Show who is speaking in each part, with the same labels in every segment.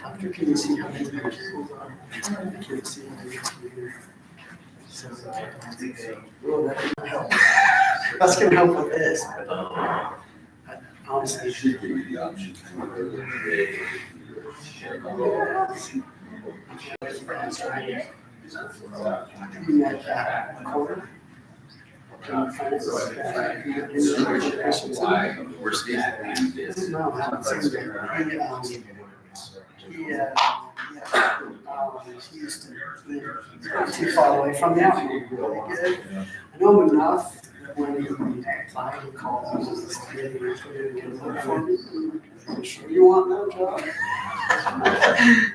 Speaker 1: After can you see how many people are? Can you see how many people are? So, well, that can help. That's gonna help with this, but honestly.
Speaker 2: Should give you the option. We're seeing this.
Speaker 1: No, I haven't seen that. He used to live not too far away from now. Really good. I know him enough that when he applied and called me, he was really good for me. You sure you want that job?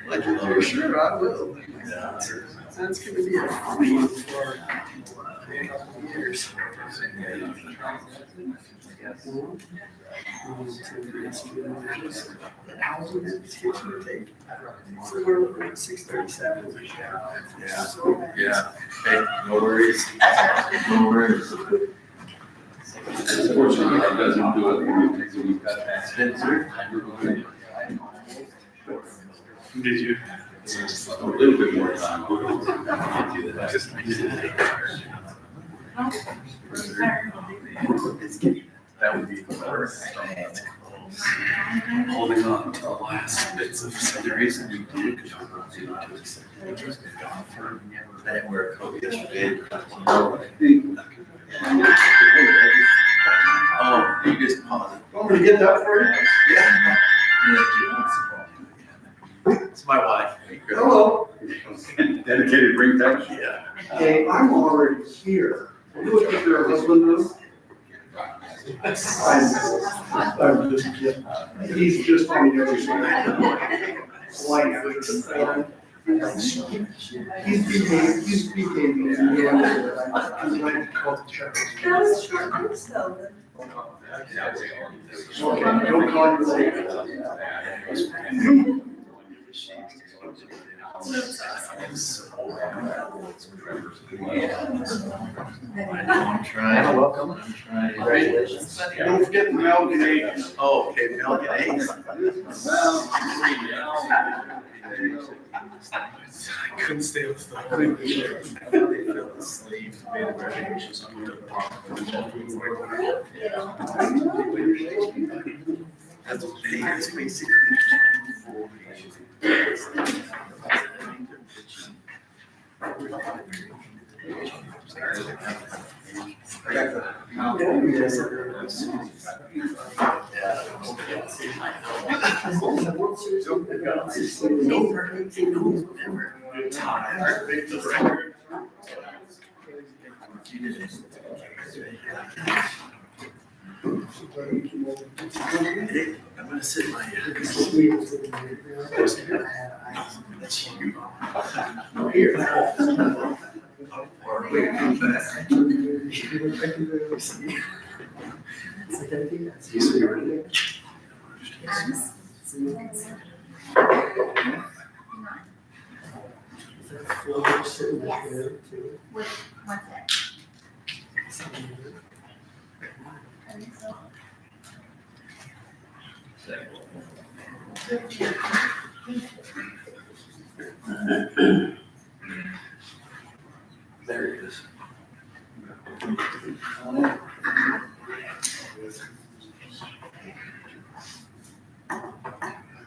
Speaker 1: Like, oh, sure, I will. That's gonna be a fight for a couple of years. Housing education would take somewhere around 637.
Speaker 2: Yeah. Hey, no worries. No worries. Unfortunately, it doesn't do it because we've got that. Did you? A little bit more time. That would be the first. Holding on to the last bits of series that we did. I didn't wear a coat yesterday. Oh, you just paused.
Speaker 1: Want me to get that for you?
Speaker 2: Yeah. It's my wife.
Speaker 1: Hello.
Speaker 2: Dedicated ring tech? Yeah.
Speaker 1: Hey, I'm already here. Will you look at your husband though? I'm just kidding. He's just on the other side. He's behaving. He's like to call the check.
Speaker 3: That was short notice though.
Speaker 1: Okay, don't call you later.
Speaker 2: I'm trying. Welcome. I'm trying.
Speaker 1: Congratulations. Don't forget the milk and eggs.
Speaker 2: Oh, okay, milk and eggs. I couldn't stay with the. I fell asleep. Made a very anxious. That's what they is basically. I'm gonna sit my. That's you. Here.
Speaker 3: What's that?
Speaker 2: There it is.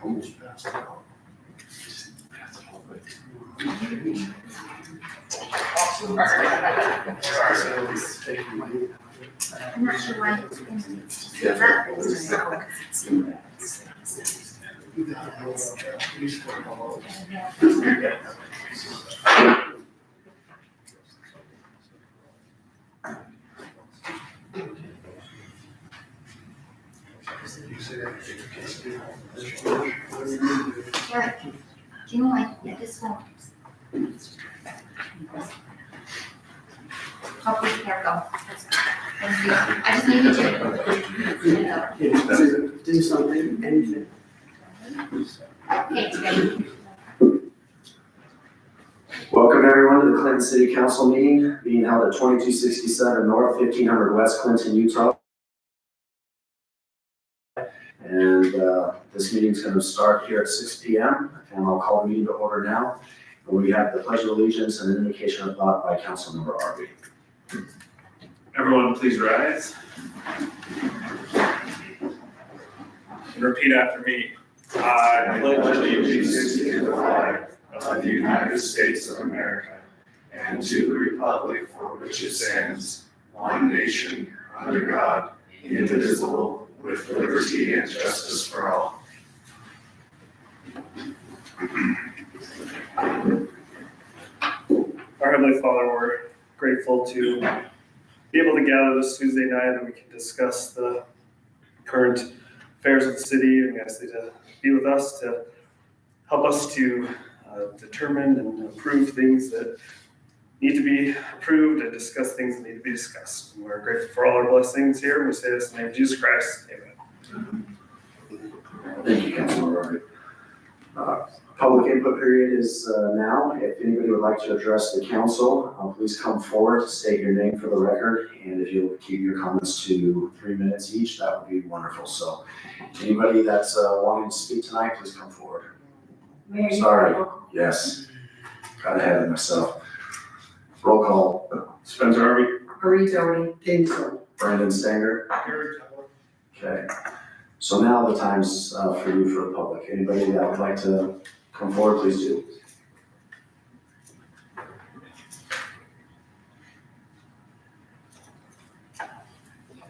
Speaker 2: Almost passed out.
Speaker 3: I'm not sure why it's in that. Yeah, you know, like, yeah, this one. Hopefully, here, go. Thank you. I just needed you.
Speaker 1: Do something, anything.
Speaker 3: Okay, together.
Speaker 4: Welcome everyone to the Clinton City Council meeting being held at 2267 North, 1500 West Clinton, Utah. And this meeting's going to start here at 6 p.m. and I'll call the meeting to order now. And we have the Pledge of Allegiance and an invocation of thought by Councilmember Arby.
Speaker 2: Everyone, please rise. And repeat after me. I pledge allegiance to the flag of the United States of America and to the republic for which it stands, one nation, under God, indivisible, with liberty and justice for all. Our Heavenly Father, we're grateful to be able to gather this Tuesday night and we can discuss the current affairs of the city, and we ask you to be with us to help us to determine and approve things that need to be approved and discuss things that need to be discussed. And we're grateful for all our blessings here, and we say this in the name of Jesus Christ. Amen.
Speaker 4: Thank you, Councilmember Arby. Public input period is now. If anybody would like to address the council, please come forward to state your name for the record. And if you'll keep your comments to 3 minutes each, that would be wonderful. So anybody that's wanting to speak tonight, please come forward. Sorry, yes, got ahead of myself. Roll call.
Speaker 2: Spencer Harvey.
Speaker 5: Marie Doherty.
Speaker 1: James Earl.
Speaker 4: Brandon Stanger. Okay. So now the time's for you for the public. Anybody that would like to come forward, please do.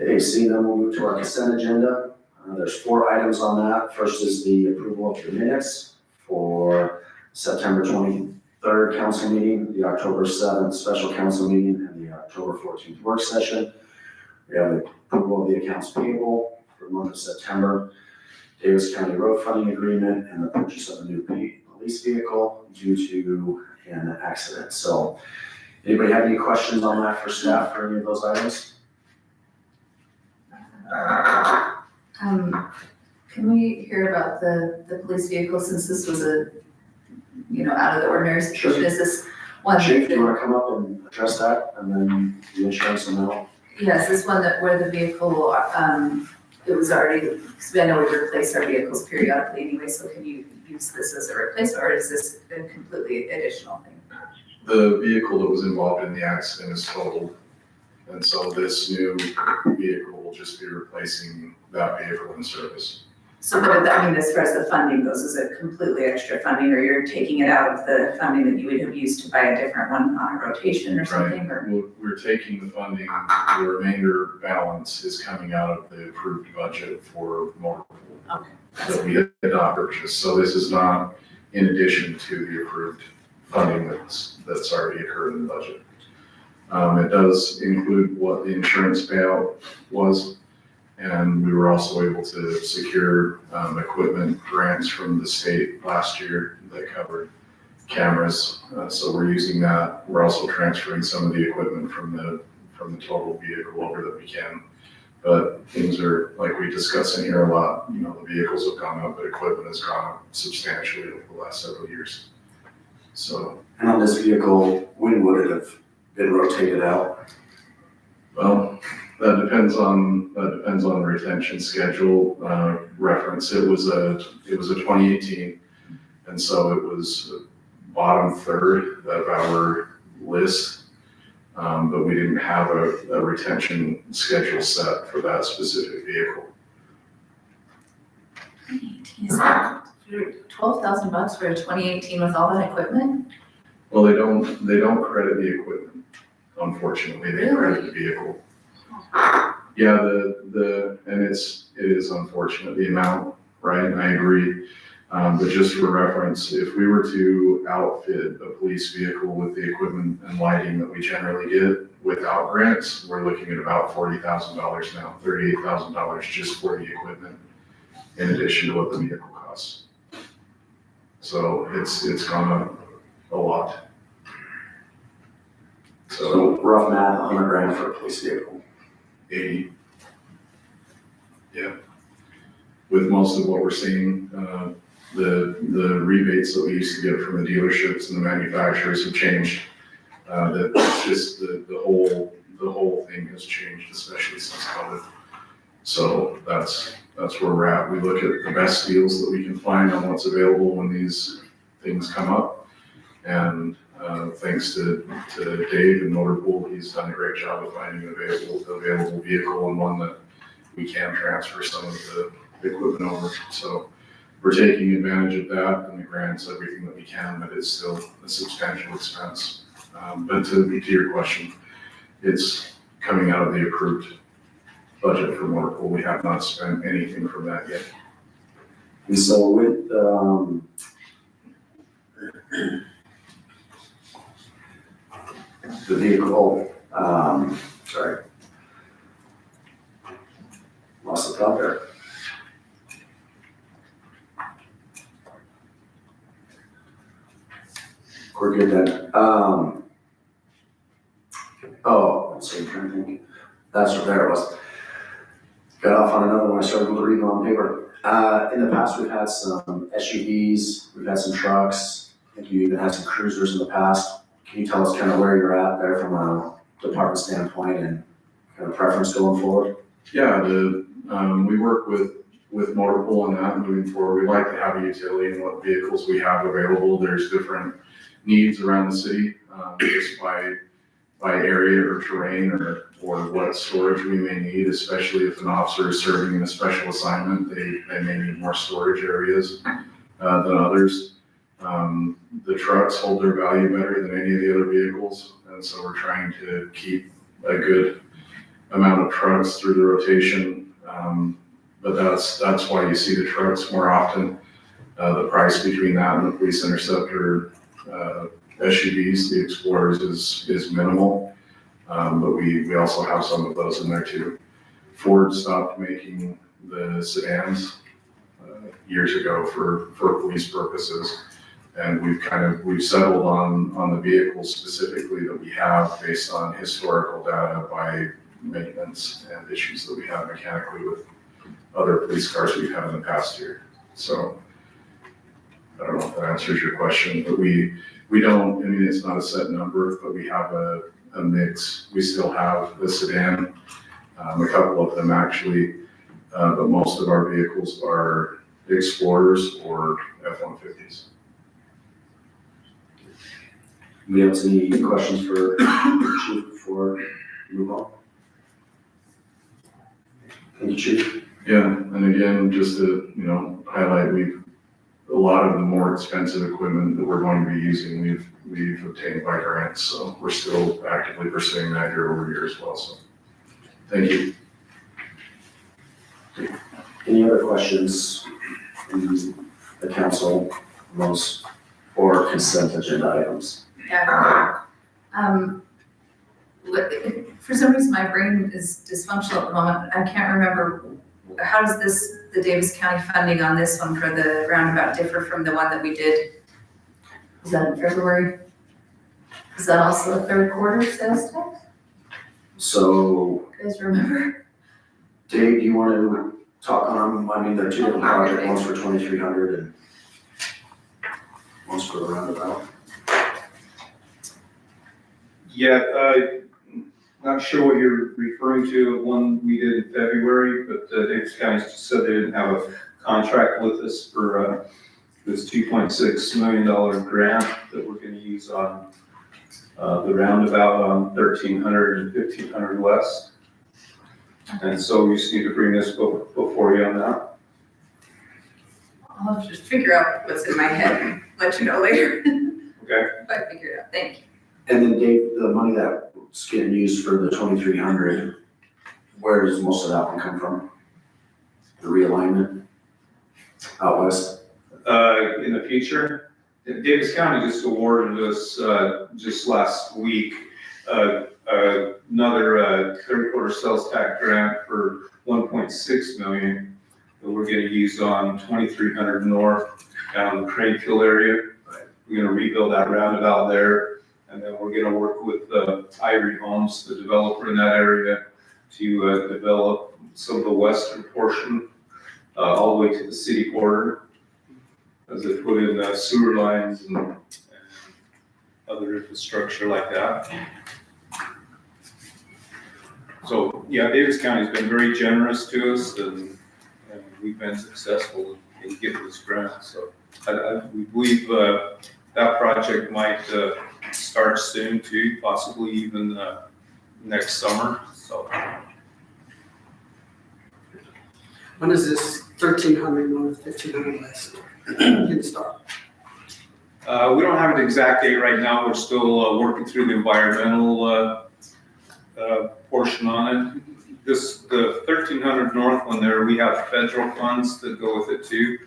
Speaker 4: Okay, seeing none, we'll move to our consent agenda. There's 4 items on that. First is the approval of the minutes for September 23rd council meeting, the October 7th special council meeting, and the October 14th work session. We have the approval of the accounts payable for the month of September, Davis County Road Funding Agreement, and the purchase of a new police vehicle due to an accident. So anybody have any questions on that for staff for any of those items?
Speaker 5: Can we hear about the police vehicle, since this was a, out of the ordinary situation? Is this one?
Speaker 4: Chief, do you want to come up and address that, and then the insurance and all?
Speaker 5: Yes, this one where the vehicle, it was already, because I know we replace our vehicles periodically anyway, so can you use this as a replacement, or is this a completely additional thing?
Speaker 6: The vehicle that was involved in the accident is totaled, and so this new vehicle will just be replacing that vehicle in service.
Speaker 5: So what, as far as the funding goes, is it completely extra funding, or you're taking it out of the funding that you would have used to buy a different one on a rotation or something, or?
Speaker 6: We're taking the funding, the remainder balance is coming out of the approved budget for motor pool.
Speaker 5: Okay.
Speaker 6: That we had not purchased, so this is not in addition to the approved funding that's already occurred in the budget. It does include what the insurance payout was, and we were also able to secure equipment grants from the state last year that covered cameras. So we're using that. We're also transferring some of the equipment from the total vehicle over that we can. But things are, like we discuss in here a lot, the vehicles have gone up, but equipment has gone up substantially over the last several years. So.
Speaker 4: And on this vehicle, when would it have been rotated out?
Speaker 6: Well, that depends on retention schedule reference. It was a 2018, and so it was bottom third of our list, but we didn't have a retention schedule set for that specific vehicle.
Speaker 5: $12,000 for a 2018 with all that equipment?
Speaker 6: Well, they don't credit the equipment, unfortunately. They credit the vehicle. Yeah, and it is unfortunate, the amount, right? I agree. But just for reference, if we were to outfit a police vehicle with the equipment and lighting that we generally get without grants, we're looking at about $40,000 now, $38,000 just for the equipment, in addition to what the vehicle costs. So it's gone up a lot.
Speaker 4: So rough math, $100,000 for a police vehicle.
Speaker 6: 80. Yeah. With most of what we're seeing, the rebates that we used to get from the dealerships and the manufacturers have changed. That's just the whole thing has changed, especially since COVID. So that's that's where we're at. We look at the best deals that we can find on what's available when these things come up. And thanks to Dave and Motor Pool, he's done a great job of finding an available vehicle and one that we can transfer some of the equipment over. So we're taking advantage of that, and the grant's everything that we can, but it's still a substantial expense. But to your question, it's coming out of the approved budget for Motor Pool. We have not spent anything from that yet.
Speaker 4: And so with, the vehicle, sorry. Lost the thought there. We're good then. So I'm trying to think. That's what there it was. Got off on another one. I started reading on paper. In the past, we've had some SUVs, we've had some trucks. I think you even had some cruisers in the past. Can you tell us kind of where you're at there from a department standpoint and kind of preference going forward?
Speaker 6: Yeah, we work with Motor Pool on that moving forward. We like to have a utility in what vehicles we have available. There's different needs around the city, just by area or terrain or what storage we may need, especially if an officer is serving in a special assignment, they may need more storage areas than others. The trucks hold their value better than any of the other vehicles, and so we're trying to keep a good amount of trucks through the rotation. But that's why you see the trucks more often. The price between that and the police interceptor SUVs, the Explorers, is minimal. But we also have some of those in there too. Ford stopped making the sedans years ago for police purposes. And we've settled on the vehicles specifically that we have based on historical data by maintenance and issues that we have mechanically with other police cars we've had in the past year. So I don't know if that answers your question, but we don't, I mean, it's not a set number, but we have a mix. We still have the sedan, a couple of them actually, but most of our vehicles are Explorers or F-150s.
Speaker 4: Do we have any questions for Chief before we move on? Thank you, Chief.
Speaker 6: Yeah, and again, just to, highlight, a lot of the more expensive equipment that we're going to be using, we've obtained by grants, so we're still actively pursuing that year over year as well, so. Thank you.
Speaker 4: Any other questions from the council, most, or consent agenda items?
Speaker 5: Yeah. For some reason, my brain is dysfunctional at the moment. I can't remember, how does the Davis County funding on this one for the roundabout differ from the one that we did? Is that in February? Is that also a third quarter sales tax?
Speaker 4: So,
Speaker 5: You guys remember?
Speaker 4: Dave, do you want to talk on them? I mean, they're two different projects, one's for 2,300 and one's for the roundabout.
Speaker 7: Yeah, not sure what you're referring to, one we did in February, but Davis County just said they didn't have a contract with us for this $2.6 million grant that we're gonna use on the roundabout on 1300 and 1500 West. And so we just need to bring this before you on that.
Speaker 5: I'll have to just figure out what's in my head and let you know later.
Speaker 7: Okay.
Speaker 5: If I figure it out, thank you.
Speaker 4: And then Dave, the money that's getting used for the 2,300, where does most of that one come from? The realignment out west?
Speaker 7: In the future, Davis County just awarded us just last week another third quarter sales tax grant for 1.6 million that we're going to use on 2300 North down in the Cranefield area. We're going to rebuild that roundabout there. And then we're gonna work with Ivory Homes, the developer in that area, to develop some of the western portion all the way to the city border, as they put in sewer lines and other infrastructure like that. So yeah, Davis County's been very generous to us, and we've been successful in getting this grant. So we believe that project might start soon too, possibly even next summer, so.
Speaker 1: When is this 1,300 north, 1,500 west gonna start?
Speaker 7: We don't have an exact date right now. We're still working through the environmental portion on it. The 1,300 north one there, we have federal funds that go with it too.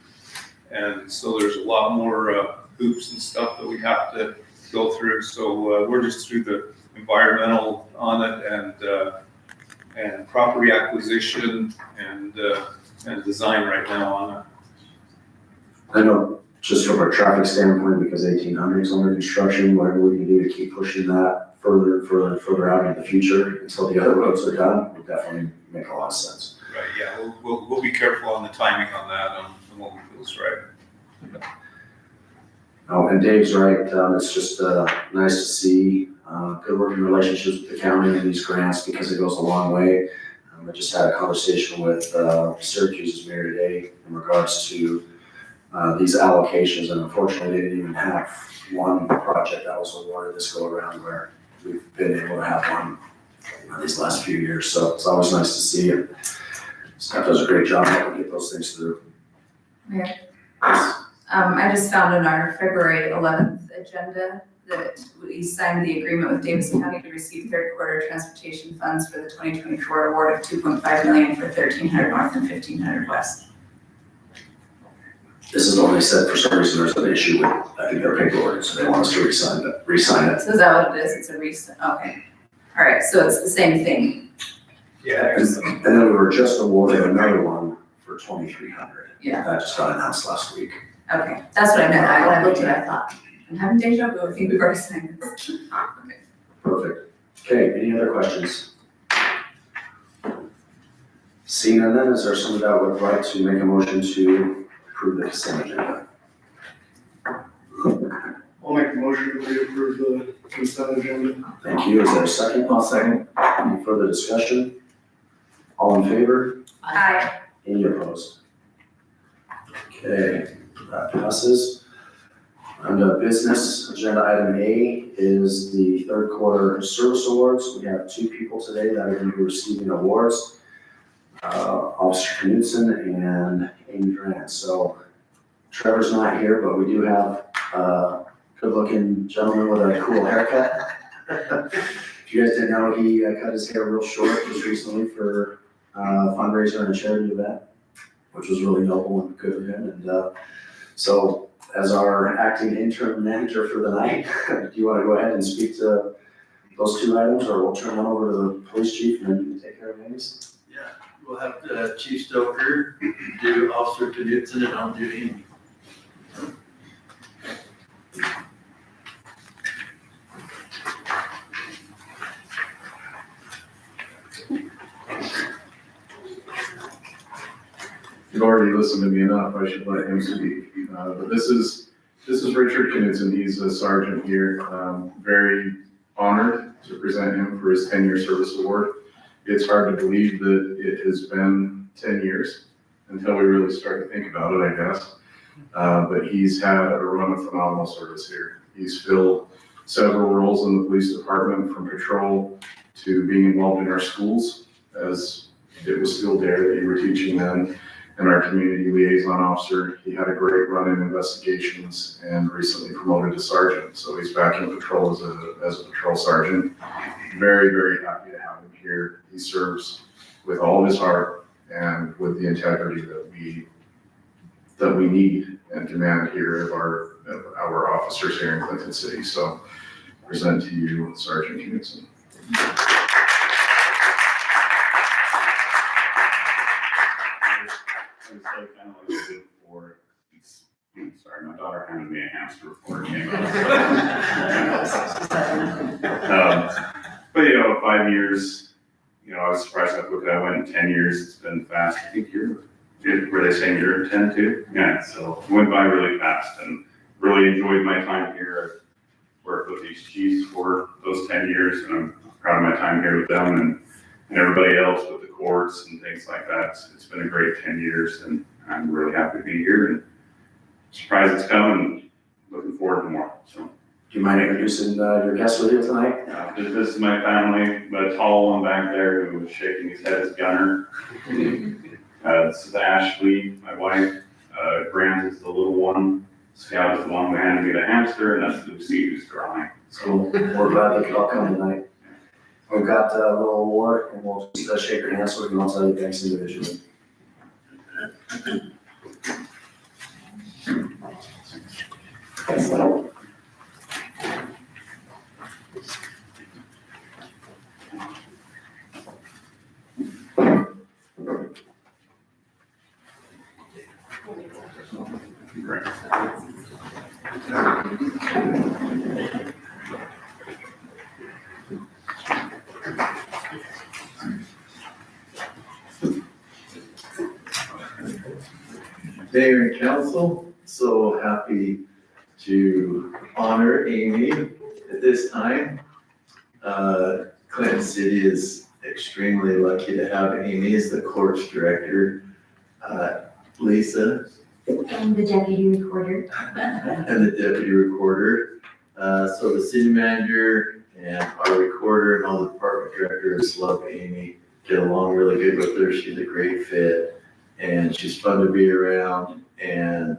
Speaker 7: And so there's a lot more hoops and stuff that we have to go through. So we're just through the environmental on it and property acquisition and design right now on it.
Speaker 4: I know, just from a traffic standpoint, because 1800 is under construction, whatever we can do to keep pushing that further out into the future until the other roads are done, would definitely make a lot of sense.
Speaker 7: Right, yeah, we'll be careful on the timing on that, on what we feel is right.
Speaker 4: Oh, and Dave's right, it's just nice to see good working relationships with the county and these grants, because it goes a long way. I just had a conversation with Syracuse's mayor today in regards to these allocations, and unfortunately, they didn't even have one project that was awarded this go around where we've been able to have one these last few years. So it's always nice to see, and staff does a great job helping get those things through.
Speaker 5: Mayor? I just found in our February 11th agenda that we signed the agreement with Davis County to receive third quarter transportation funds for the 2024 award of $2.5 million for 1,300 north and 1,500 west.
Speaker 4: This is only said for some reason there's an issue with, I think, their paperwork, so they want us to re-sign it.
Speaker 5: So is that what it is? It's a recent, okay. All right, so it's the same thing.
Speaker 7: Yeah.
Speaker 4: And then we were just awarded another one for 2,300.
Speaker 5: Yeah.
Speaker 4: That just got announced last week.
Speaker 5: Okay, that's what I meant. When I looked at it, I thought, I'm having deja vu. I think we've already signed this. Okay.
Speaker 4: Perfect. Okay, any other questions? Seeing none, then, is there someone that would like to make a motion to approve the consent agenda?
Speaker 2: I'll make a motion to approve the consent agenda.
Speaker 4: Thank you. Is there a second? I'll second. Any further discussion? All in favor?
Speaker 5: Aye.
Speaker 4: Any opposed? Okay, that passes. Under business, agenda item A is the third quarter service awards. We have two people today that are going to be receiving awards. Officer Knudsen and Amy Grant. So Trevor's not here, but we do have a good-looking gentleman with a cool haircut. If you guys didn't know, he cut his hair real short just recently for a fundraiser and a charity event, which was really noble and good of him. And so as our acting interim manager for the night, do you want to go ahead and speak to those two items, or we'll turn one over to the police chief and then you can take care of Amy's?
Speaker 8: Yeah, we'll have Chief Stoker do Officer Knudsen and I'll do Amy.
Speaker 6: You've already listened to me enough, I should let him speak. But this is Richard Knudsen, he's a sergeant here. Very honored to present him for his 10-year service award. It's hard to believe that it has been 10 years until we really start to think about it, I guess. But he's had a run of phenomenal service here. He's filled several roles in the police department, from patrol to being involved in our schools, as it was still there that you were teaching then, and our community liaison officer. He had a great run in investigations and recently promoted to sergeant. So he's back in patrol as a patrol sergeant. Very, very happy to have him here. He serves with all of his heart and with the integrity that we need and demand here of our officers here in Clinton City. So I present to you Sergeant Knudsen.
Speaker 9: Sorry, my daughter handed me a hamster before it came out. But 5 years, I was surprised how quickly I went. 10 years, it's been fast. I think were they saying you're 10 too? Yeah, so it went by really fast and really enjoyed my time here. I've worked with these chiefs for those 10 years and I'm proud of my time here with them and everybody else with the reports and things like that. It's been a great 10 years, and I'm really happy to be here, and surprised it's come, and looking forward to more. So,
Speaker 4: Do you mind introducing your guest with you tonight?
Speaker 9: this is my family, the tall one back there who was shaking his head is Gunner. This is Ashley, my wife. Grant is the little one. Scout is the one who handed me the hamster, and that's Lucy who's drawing.
Speaker 4: So we're glad they could all come tonight. We've got a little award, and we'll just shake your hands so we can all tell you thanks individually.
Speaker 9: Great.
Speaker 8: Mayor and council, so happy to honor Amy at this time. Clinton City is extremely lucky to have Amy as the courts director. Lisa
Speaker 3: And the deputy recorder.
Speaker 8: and the deputy recorder. So the city manager and our recorder and all the department directors love Amy, get along really good with her. She's a great fit and she's fun to be around and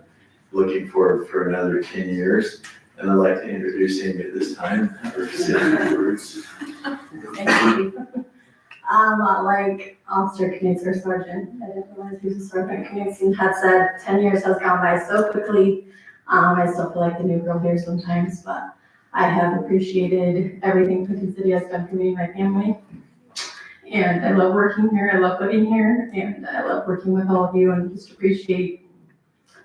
Speaker 8: looking forward for another 10 years. And I'd like to introduce Amy at this time. Her city members.
Speaker 10: Thank you. Like Officer Knutzer Sergeant, I didn't realize he was a Sergeant Knutson had said, 10 years has gone by so quickly. I still feel like the new girl here sometimes, but I have appreciated everything Clinton City has done for me and my family. And I love working here, I love living here, and I love working with all of you and just appreciate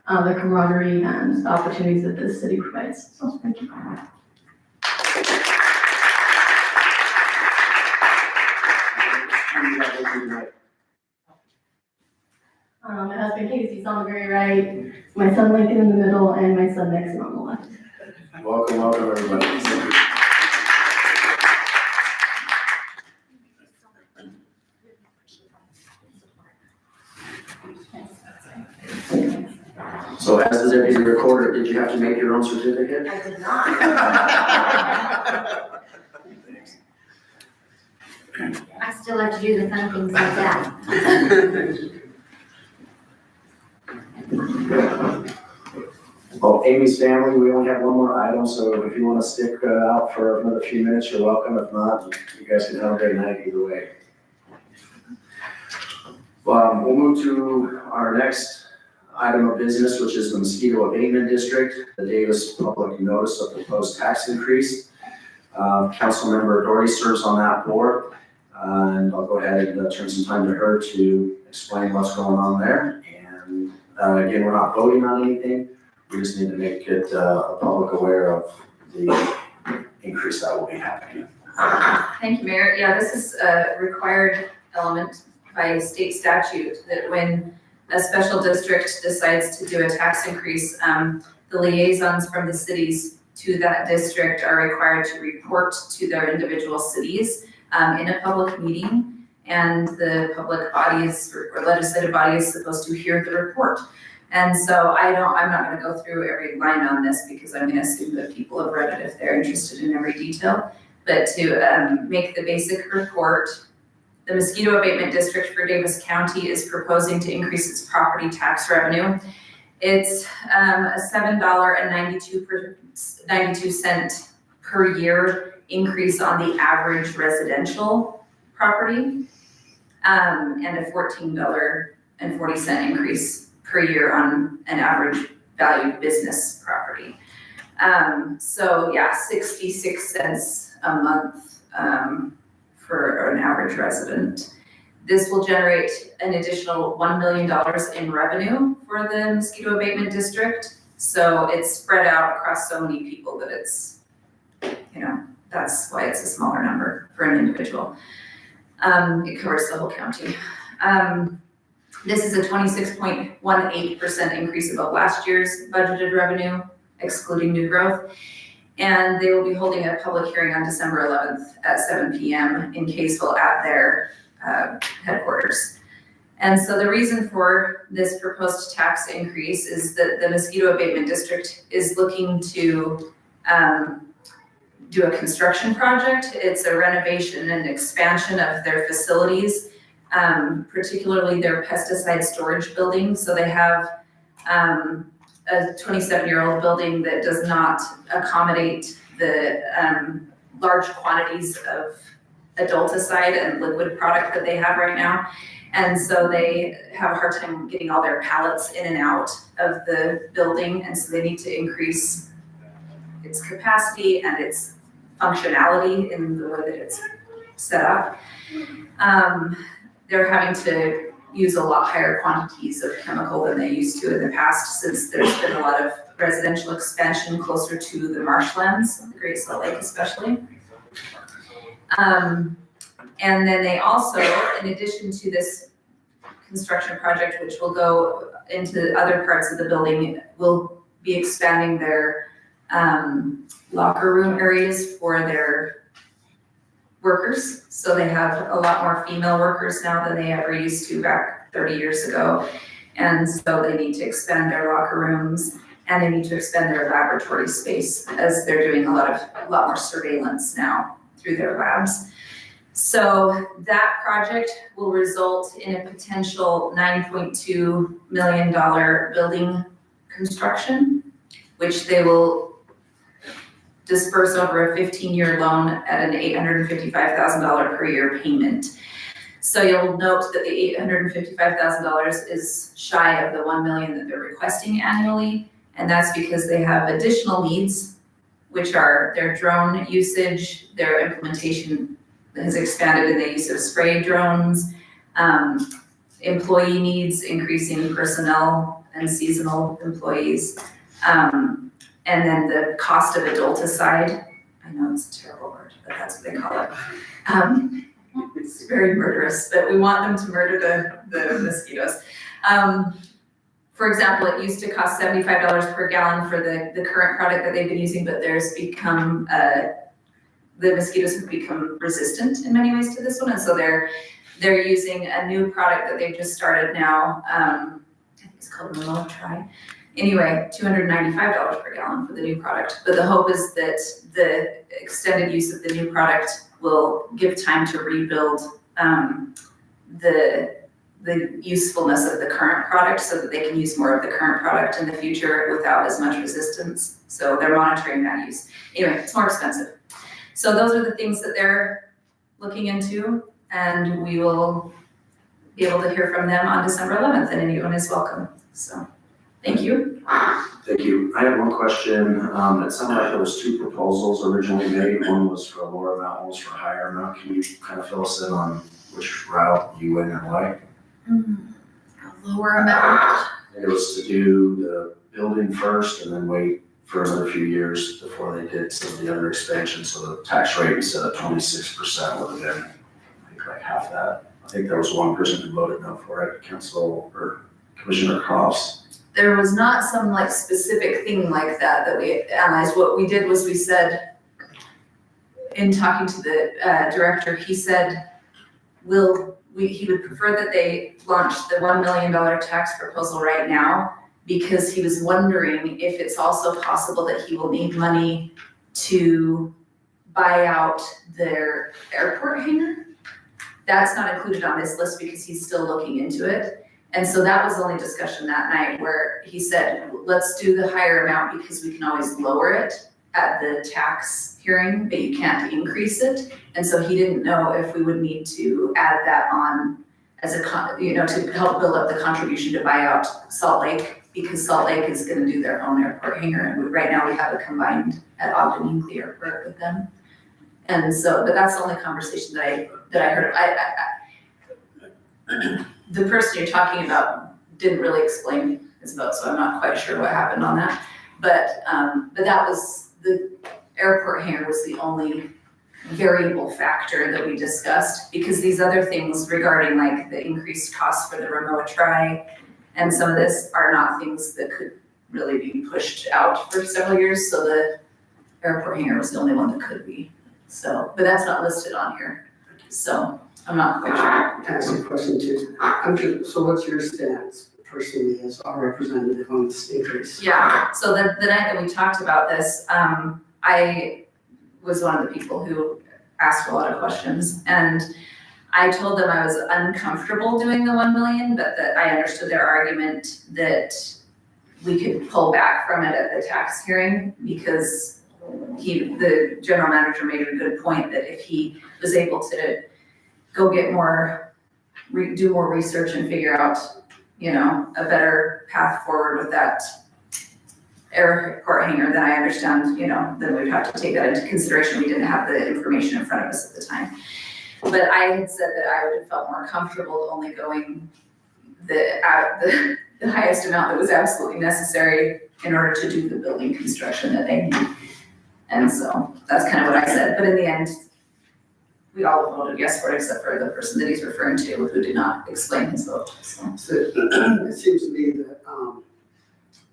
Speaker 10: the camaraderie and the opportunities that this city provides. So thank you. My husband Casey's on the very right, my son Lincoln in the middle, and my son Nixon on the left.
Speaker 4: Welcome, welcome, everybody. So as the deputy recorder, did you have to make your own certificate?
Speaker 10: I did not.
Speaker 3: I still like to do the fun things like that.
Speaker 4: Well, Amy's family, we only have one more item, so if you want to stick out for another few minutes, you're welcome. If not, you guys can have a great night either way. We'll move to our next item of business, which is the mosquito abatement district, the Davis public notice of proposed tax increase. Councilmember Doherty serves on that board, and I'll go ahead and turn some time to her to explain what's going on there. And again, we're not voting on anything. We just need to make it public aware of the increase that will be happening.
Speaker 5: Thank you, Mayor. Yeah, this is a required element by state statute that when a special district decides to do a tax increase, the liaisons from the cities to that district are required to report to their individual cities in a public meeting, and the public bodies or legislative body is supposed to hear the report. And so I'm not gonna go through every line on this because I'm gonna assume that people have read it if they're interested in every detail. But to make the basic report, the mosquito abatement district for Davis County is proposing to increase its property tax revenue. It's a $7.92 per year increase on the average residential property, and a $14.40 increase per year on an average valued business property. So yeah, 66 cents a month for an average resident. This will generate an additional $1 million in revenue for the mosquito abatement district. So it's spread out across so many people that it's, that's why it's a smaller number for an individual. It covers the whole county. This is a 26.18% increase above last year's budgeted revenue, excluding new growth. And they will be holding a public hearing on December 11th at 7 p.m. in Kaysville at their headquarters. And so the reason for this proposed tax increase is that the mosquito abatement district is looking to do a construction project. It's a renovation and expansion of their facilities, particularly their pesticide storage building. So they have a 27-year-old building that does not accommodate the large quantities of adulticide and liquid product that they have right now. And so they have a hard time getting all their pallets in and out of the building. And so they need to increase its capacity and its functionality in the way that it's set up. They're having to use a lot higher quantities of chemical than they used to in the past, since there's been a lot of residential expansion closer to the marshlands, the Great Salt Lake especially. And then they also, in addition to this construction project, which will go into other parts of the building, will be expanding their locker room areas for their workers. So they have a lot more female workers now than they ever used to back 30 years ago. And so they need to expand their locker rooms, and they need to expand their laboratory space, as they're doing a lot more surveillance now through their labs. So that project will result in a potential $9.2 million building construction, which they will disperse over a 15-year loan at an $855,000 per year payment. So you'll note that the $855,000 is shy of the $1 million that they're requesting annually, and that's because they have additional needs, which are their drone usage. Their implementation has expanded in the use of spray drones, employee needs, increasing personnel and seasonal employees, and then the cost of adulticide. I know it's a terrible word, but that's what they call it. It's very murderous, but we want them to murder the mosquitoes. For example, it used to cost $75 per gallon for the current product that they've been using, but there's become, the mosquitoes have become resistant in many ways to this one. And so they're using a new product that they've just started now. I think it's called Remote-Tri. Anyway, $295 per gallon for the new product. But the hope is that the extended use of the new product will give time to rebuild the usefulness of the current product, so that they can use more of the current product in the future without as much resistance. So they're monitoring that use. Anyway, it's more expensive. So those are the things that they're looking into, and we will be able to hear from them on December 11th, and anyone is welcome. So, thank you.
Speaker 4: Thank you. I have one question. It sounded like there was two proposals originally made. One was for a lower amount, one was for a higher amount. Can you kind of fill us in on which route you went and why?
Speaker 5: A lower amount.
Speaker 4: It was to do the building first and then wait for another few years before they did some of the other expansion. So the tax rate instead of 26% would have been, I think, like half that. I think there was one person who voted no for it, Council or Commissioner Crofts.
Speaker 5: There was not some like specific thing like that we analyzed. What we did was we said, in talking to the director, he said, he would prefer that they launch the $1 million tax proposal right now, because he was wondering if it's also possible that he will need money to buy out their airport hangar. That's not included on this list because he's still looking into it. And so that was the only discussion that night, where he said, let's do the higher amount because we can always lower it at the tax hearing, but you can't increase it. And so he didn't know if we would need to add that on as to help build up the contribution to buy out Salt Lake, because Salt Lake is gonna do their own airport hangar. And right now we have it combined at Ogden Hinckley Airport with them. And so, but that's the only conversation that I heard. The person you're talking about didn't really explain his vote, so I'm not quite sure what happened on that. But that was, the airport hangar was the only variable factor that we discussed, because these other things regarding like the increased cost for the Remote-Tri and some of this are not things that could really be pushed out for several years. So the airport hangar was the only one that could be. So, but that's not listed on here. So I'm not quite sure.
Speaker 1: Can I ask you a question too? I'm sure, so what's your stance personally as our representative on this increase?
Speaker 5: Yeah, so the night that we talked about this, I was one of the people who asked a lot of questions, and I told them I was uncomfortable doing the 1 million, but that I understood their argument that we could pull back from it at the tax hearing, because the general manager made a good point that if he was able to go get more, do more research and figure out, you know, a better path forward with that airport hangar, then I understand, you know, then we'd have to take that into consideration. We didn't have the information in front of us at the time. But I had said that I would have felt more comfortable only going the highest amount that was absolutely necessary in order to do the building construction that they need. And so that's kind of what I said, but in the end, we all voted yes for it, except for the person that he's referring to, who did not explain his vote, so.
Speaker 1: So it seems to me that,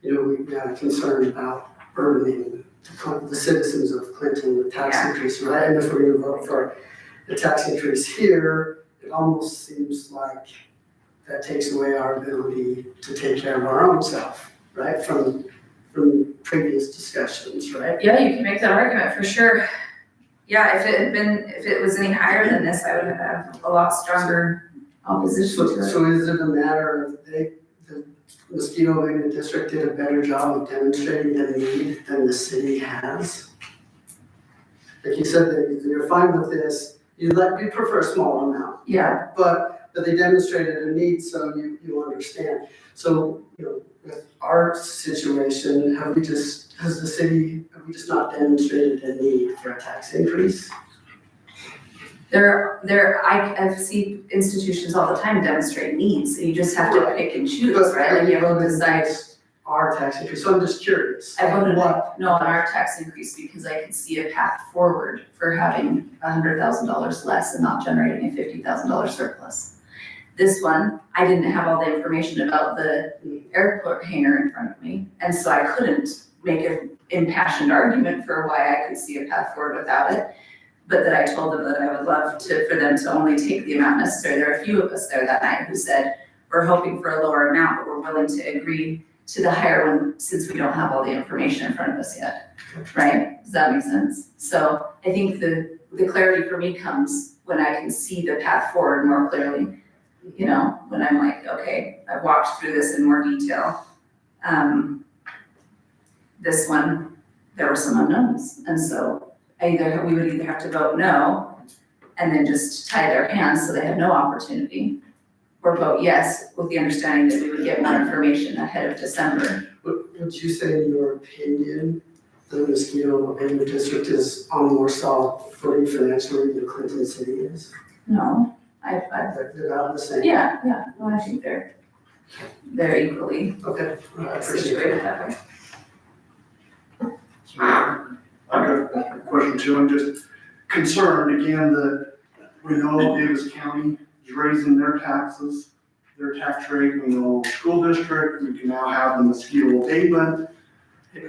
Speaker 1: you know, we've got a concern about burdening the citizens of Clinton with tax increase, right? And if we're gonna vote for the tax increase here, it almost seems like that takes away our ability to take care of our own self, right? From previous discussions, right?
Speaker 5: Yeah, you can make that argument for sure. Yeah, if it was any higher than this, I would have a lot stronger opposition to it.
Speaker 1: So is it a matter of the mosquito abatement district did a better job of demonstrating the need than the city has? Like you said, that you're fine with this, you prefer a small amount.
Speaker 5: Yeah.
Speaker 1: But they demonstrated a need, so you understand. So, you know, with our situation, have we just not demonstrated a need for a tax increase?
Speaker 5: I see institutions all the time demonstrate needs, so you just have to pick and choose, right? Like you have to decide.
Speaker 1: Our tax increase, so I'm just curious.
Speaker 5: I voted
Speaker 1: What?
Speaker 5: no on our tax increase because I could see a path forward for having $100,000 less and not generating a $50,000 surplus. This one, I didn't have all the information about the airport hangar in front of me, and so I couldn't make an impassioned argument for why I could see a path forward without it. But that I told them that I would love for them to only take the amount necessary. There are a few of us there that night who said, we're hoping for a lower amount, but we're willing to agree to the higher one since we don't have all the information in front of us yet, right? Does that make sense? So I think the clarity for me comes when I can see the path forward more clearly. You know, when I'm like, okay, I've walked through this in more detail. This one, there were some unknowns, and so we would either have to vote no and then just tie their hands so they have no opportunity, or vote yes with the understanding that we would get more information ahead of December.
Speaker 1: Would you say, in your opinion, the mosquito abatement district is on more solid footing financially than Clinton City is?
Speaker 5: No,
Speaker 1: They're about the same?
Speaker 5: yeah, no, I think they're equally
Speaker 1: Okay, I appreciate it.
Speaker 5: situated that way.
Speaker 11: I've got a question too. I'm just concerned again that we know Davis County is raising their taxes, their tax rate. We know school district, we can now have the mosquito abatement.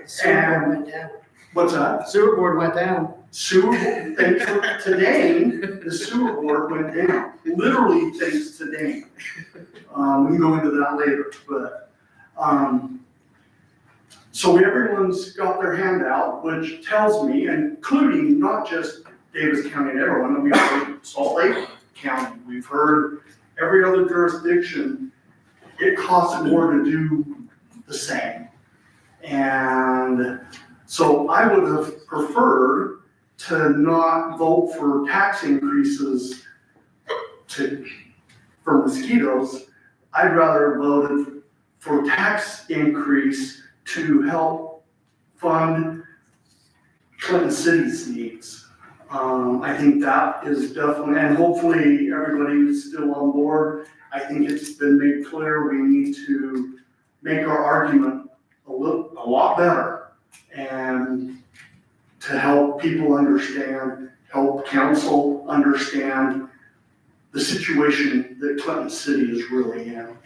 Speaker 1: Sewer board went down.
Speaker 11: What's that?
Speaker 1: Sewer board went down.
Speaker 11: Sewer, thanks to today, the sewer board went down, literally thanks to Dane. We can go into that later, but, so everyone's got their hand out, which tells me, including not just Davis County and everyone, we've heard Salt Lake County, we've heard every other jurisdiction, it costs more to do the same. And so I would have preferred to not vote for tax increases for mosquitoes. I'd rather voted for tax increase to help fund Clinton City's needs. I think that is definitely, and hopefully everybody is still on board. I think it's been made clear we need to make our argument a lot better, and to help people understand, help council understand the situation that Clinton City is really in.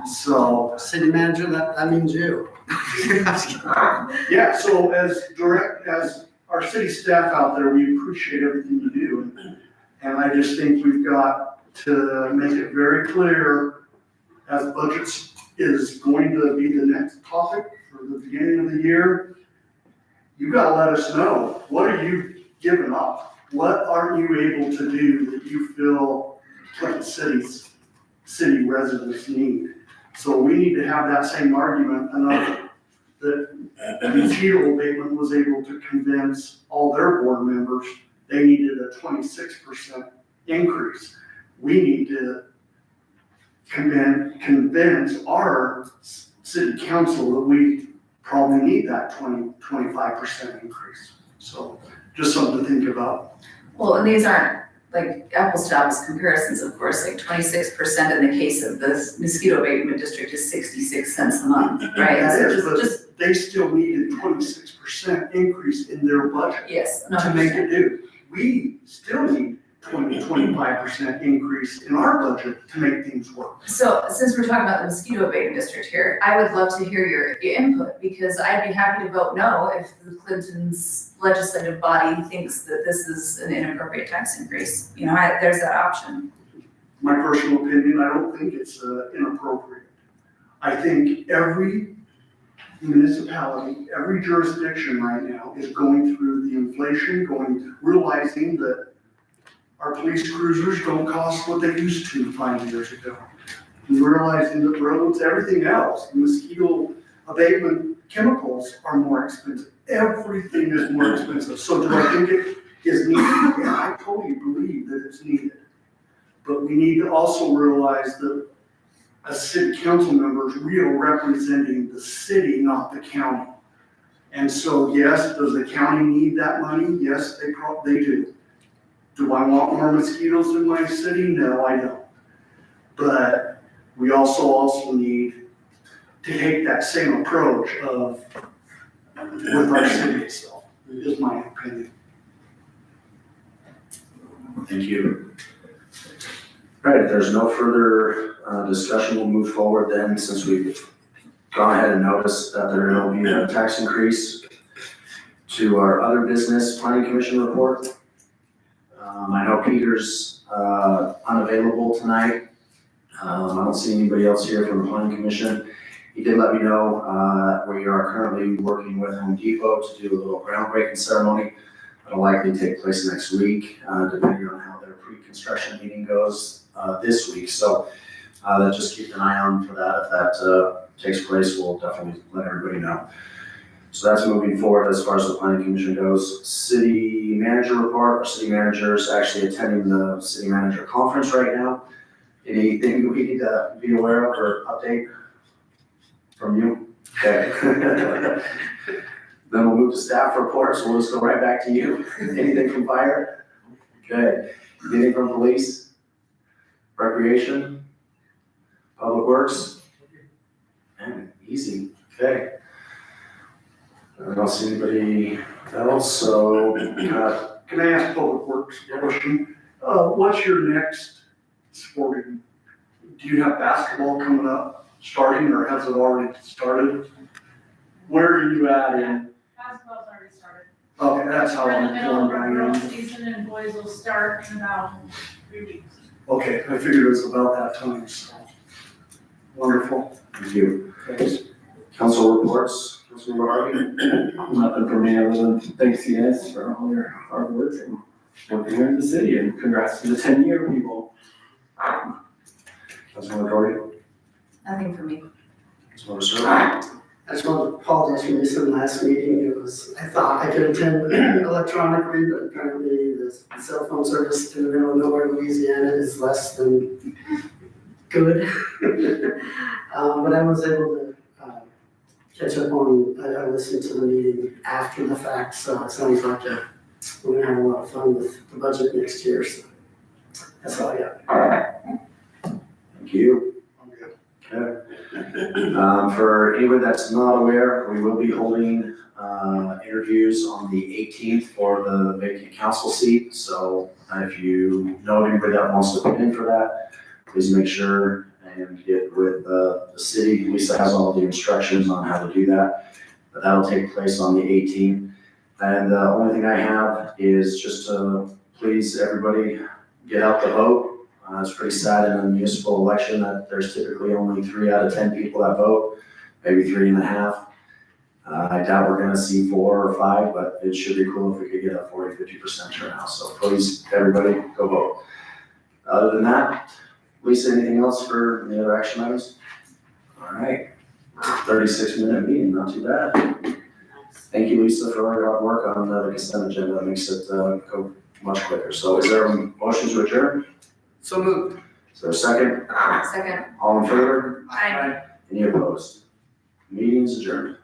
Speaker 11: So,
Speaker 1: City manager, that means you.
Speaker 11: yeah, so as our city staff out there, we appreciate everything you do. And I just think we've got to make it very clear, as budgets is going to be the next topic for the beginning of the year, you gotta let us know, what are you giving up? What aren't you able to do that you feel Clinton city residents need? So we need to have that same argument, enough that mosquito abatement was able to convince all their board members they needed a 26% increase. We need to convince our city council that we probably need that 25% increase. So just something to think about.
Speaker 5: Well, and these aren't like apples to apples comparisons, of course, like 26% in the case of the mosquito abatement district is 66 cents a month, right?
Speaker 11: That
Speaker 5: So
Speaker 11: is, but
Speaker 5: just,
Speaker 11: they still needed 26% increase in their budget
Speaker 5: yes, no,
Speaker 11: to make it do. We still need 25% increase in our budget to make things work.
Speaker 5: So since we're talking about the mosquito abatement district here, I would love to hear your input, because I'd be happy to vote no if the Clinton's legislative body thinks that this is an inappropriate tax increase. You know, there's that option.
Speaker 11: My personal opinion, I don't think it's inappropriate. I think every municipality, every jurisdiction right now is going through the inflation, realizing that our police cruisers don't cost what they used to 5 years ago. And realizing that roads, everything else, mosquito abatement chemicals are more expensive. Everything is more expensive. So do I think it is needed? Yeah, I totally believe that it's needed. But we need to also realize that as city council members, we are representing the city, not the county. And so, yes, does the county need that money? Yes, they do. Do I want more mosquitoes in my city? No, I don't. But we also need to take that same approach with our city itself, is my opinion.
Speaker 4: Thank you. All right, if there's no further discussion, we'll move forward then, since we've gone ahead and noticed that there will be a tax increase, to our other business planning commission report. I know Peter's unavailable tonight. I don't see anybody else here from the planning commission. He did let me know we are currently working with Home Depot to do a little groundbreaking ceremony. It'll likely take place next week, depending on how their pre-construction meeting goes this week. So just keep an eye on for that. If that takes place, we'll definitely let everybody know. So that's moving forward as far as the planning commission goes. City manager report. Our city manager is actually attending the city manager conference right now. Anything we need to be aware of or update from you? Okay. Then we'll move to staff reports. We'll just go right back to you. Anything from fire? Okay. Anything from police? Recreation? Public works? Man, easy. Okay. I don't see anybody else, so
Speaker 11: Can I ask Public Works a question? What's your next sporting? Do you have basketball coming up, starting, or has it already started? Where are you at in?
Speaker 12: Basketball's already started.
Speaker 11: Okay, that's how
Speaker 12: We're in the
Speaker 11: I'm
Speaker 12: middle of
Speaker 11: going
Speaker 12: our
Speaker 11: right
Speaker 12: girls'
Speaker 11: now.
Speaker 12: season and boys will start in about 3 weeks.
Speaker 11: Okay, I figured it was about that time, so. Wonderful.
Speaker 4: thank you.
Speaker 11: Thanks.
Speaker 4: Council reports, Councilmember Harvey?
Speaker 13: Nothing for me other than thanks you guys for all your hard work and working here in the city, and congrats to the 10-year people.
Speaker 4: Councilmember Corey?
Speaker 5: Nothing for me.
Speaker 4: Councilmember Sir?
Speaker 1: I just want to apologize for missing the last meeting. I thought I could attend electronically, but apparently the cell phone service in the middle of nowhere, Louisiana is less than good. But I was able to catch up on, I listened to the meeting after the fact, so it sounds like we're gonna have a lot of fun with the budget next year, so that's all I got.
Speaker 4: Thank you. Okay. For anyone that's not aware, we will be holding interviews on the 18th for the vacant council seat. So if you know anybody that wants to put in for that, please make sure and get with the city. Lisa has all the instructions on how to do that. But that'll take place on the 18th. And the only thing I have is just to please everybody get out the vote. It's pretty sad in a municipal election that there's typically only 3 out of 10 people that vote, maybe 3.5. I doubt we're gonna see 4 or 5, but it should be cool if we could get a 40-50% turnout. So please, everybody, go vote. Other than that, Lisa, anything else for the other action items? All right, 36-minute meeting, not too bad. Thank you, Lisa, for all your hard work on the consent agenda. That makes it go much quicker. So is there a motion to adjourn?
Speaker 1: So moved.
Speaker 4: Is there a second?
Speaker 5: Second.
Speaker 4: All in favor?
Speaker 5: Aye.
Speaker 4: Any opposed? Meeting is adjourned.